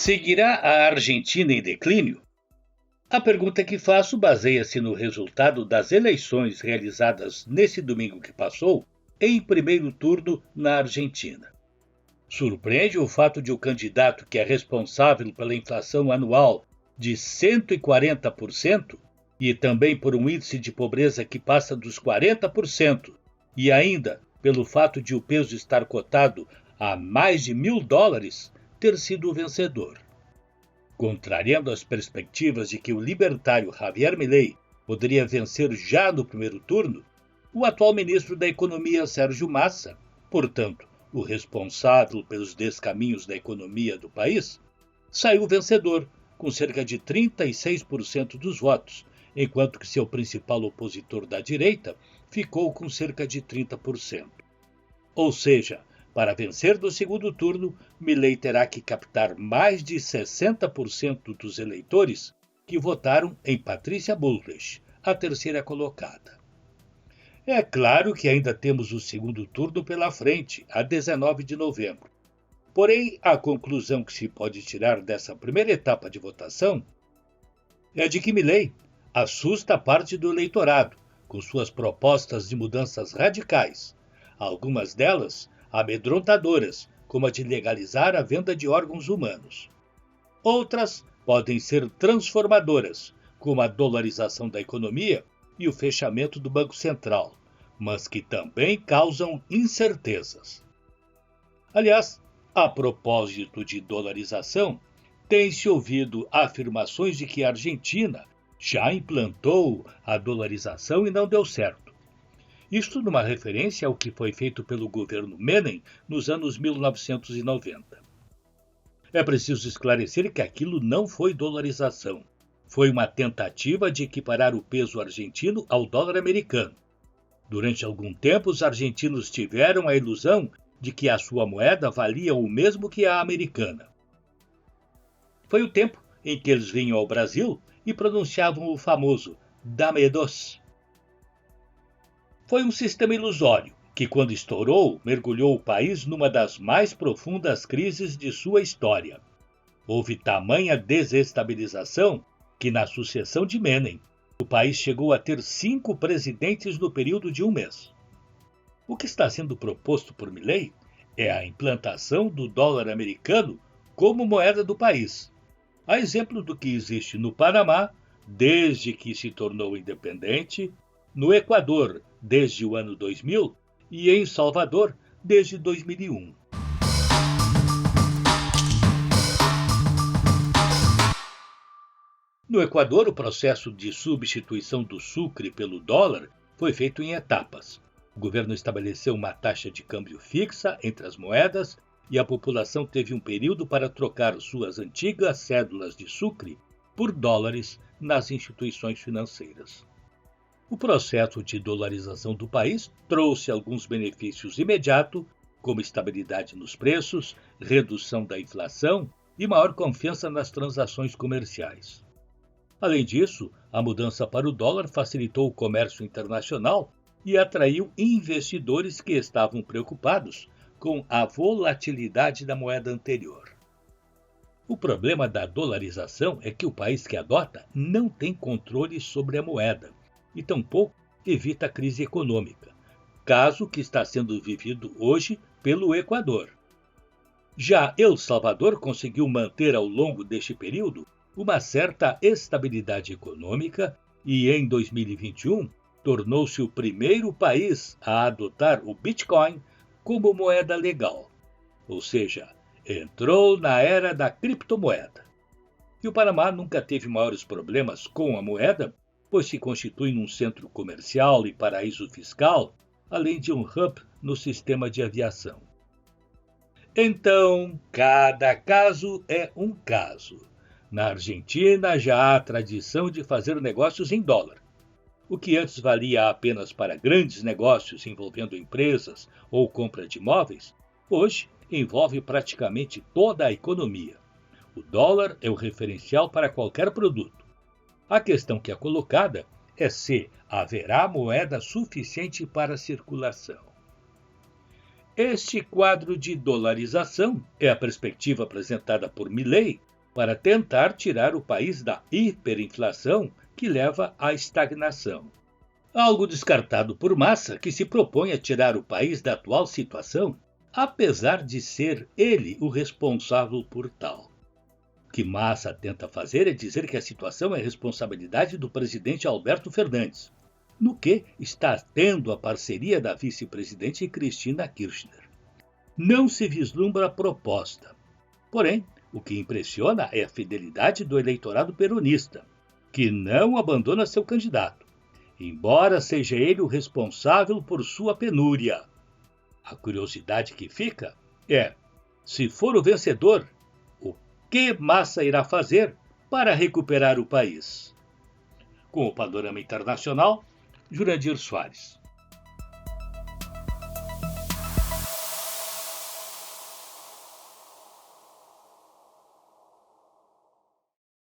Seguirá a Argentina em declínio? A pergunta que faço baseia-se no resultado das eleições realizadas nesse domingo que passou, em primeiro turno na Argentina. Surpreende o fato de o candidato que é responsável pela inflação anual de 140% e também por um índice de pobreza que passa dos 40%, e ainda pelo fato de o peso estar cotado a mais de $1.000, ter sido o vencedor. Contrariando as perspectivas de que o libertário Javier Milei poderia vencer já no primeiro turno, o atual ministro da Economia, Sérgio Massa, portanto, o responsável pelos descaminhos da economia do país, saiu vencedor, com cerca de 36% dos votos, enquanto que seu principal opositor da direita ficou com cerca de 30%. Ou seja, para vencer no segundo turno, Milei terá que captar mais de 60% dos eleitores que votaram em Patrícia Bullrich, a terceira colocada. É claro que ainda temos o segundo turno pela frente, a 19 de novembro. Porém, a conclusão que se pode tirar dessa primeira etapa de votação é de que Milei assusta parte do eleitorado com suas propostas de mudanças radicais, algumas delas amedrontadoras, como a de legalizar a venda de órgãos humanos. Outras podem ser transformadoras, como a dolarização da economia e o fechamento do Banco Central, mas que também causam incertezas. Aliás, a propósito de dolarização, tem-se ouvido afirmações de que a Argentina já implantou a dolarização e não deu certo. Isto numa referência ao que foi feito pelo governo Menem nos anos 1990. É preciso esclarecer que aquilo não foi dolarização. Foi uma tentativa de equiparar o peso argentino ao dólar americano. Durante algum tempo, os argentinos tiveram a ilusão de que a sua moeda valia o mesmo que a americana. Foi o tempo em que eles vinham ao Brasil e pronunciavam o famoso "dame dos". Foi um sistema ilusório que, quando estourou, mergulhou o país numa das mais profundas crises de sua história. Houve tamanha desestabilização que, na sucessão de Menem, o país chegou a ter 5 presidentes no período de um mês. O que está sendo proposto por Milei é a implantação do dólar americano como moeda do país, a exemplo do que existe no Panamá, desde que se tornou independente, no Equador, desde o ano 2000, e em Salvador, desde 2001. No Equador, o processo de substituição do sucre pelo dólar foi feito em etapas. O governo estabeleceu uma taxa de câmbio fixa entre as moedas e a população teve um período para trocar suas antigas cédulas de sucre por dólares nas instituições financeiras. O processo de dolarização do país trouxe alguns benefícios imediatos, como estabilidade nos preços, redução da inflação e maior confiança nas transações comerciais. Além disso, a mudança para o dólar facilitou o comércio internacional e atraiu investidores que estavam preocupados com a volatilidade da moeda anterior. O problema da dolarização é que o país que adota não tem controle sobre a moeda e tampouco evita a crise econômica, caso que está sendo vivido hoje pelo Equador. Já El Salvador conseguiu manter ao longo deste período uma certa estabilidade econômica e, em 2021, tornou-se o primeiro país a adotar o Bitcoin como moeda legal, ou seja, entrou na era da criptomoeda. E o Panamá nunca teve maiores problemas com a moeda, pois se constitui num centro comercial e paraíso fiscal, além de um hub no sistema de aviação. Então, cada caso é um caso. Na Argentina já há tradição de fazer negócios em dólar. O que antes valia apenas para grandes negócios envolvendo empresas ou compra de imóveis, hoje envolve praticamente toda a economia. O dólar é o referencial para qualquer produto. A questão que é colocada é se haverá moeda suficiente para a circulação. Este quadro de dolarização é a perspectiva apresentada por Milei para tentar tirar o país da hiperinflação que leva à estagnação. Algo descartado por Massa, que se propõe a tirar o país da atual situação, apesar de ser ele o responsável por tal. O que Massa tenta fazer é dizer que a situação é responsabilidade do presidente Alberto Fernandes, no que está tendo a parceria da vice-presidente Cristina Kirchner. Não se vislumbra a proposta. Porém, o que impressiona é a fidelidade do eleitorado peronista, que não abandona seu candidato, embora seja ele o responsável por sua penúria. A curiosidade que fica é, se for o vencedor, o que Massa irá fazer para recuperar o país? Com o panorama internacional, Jurandir Soares.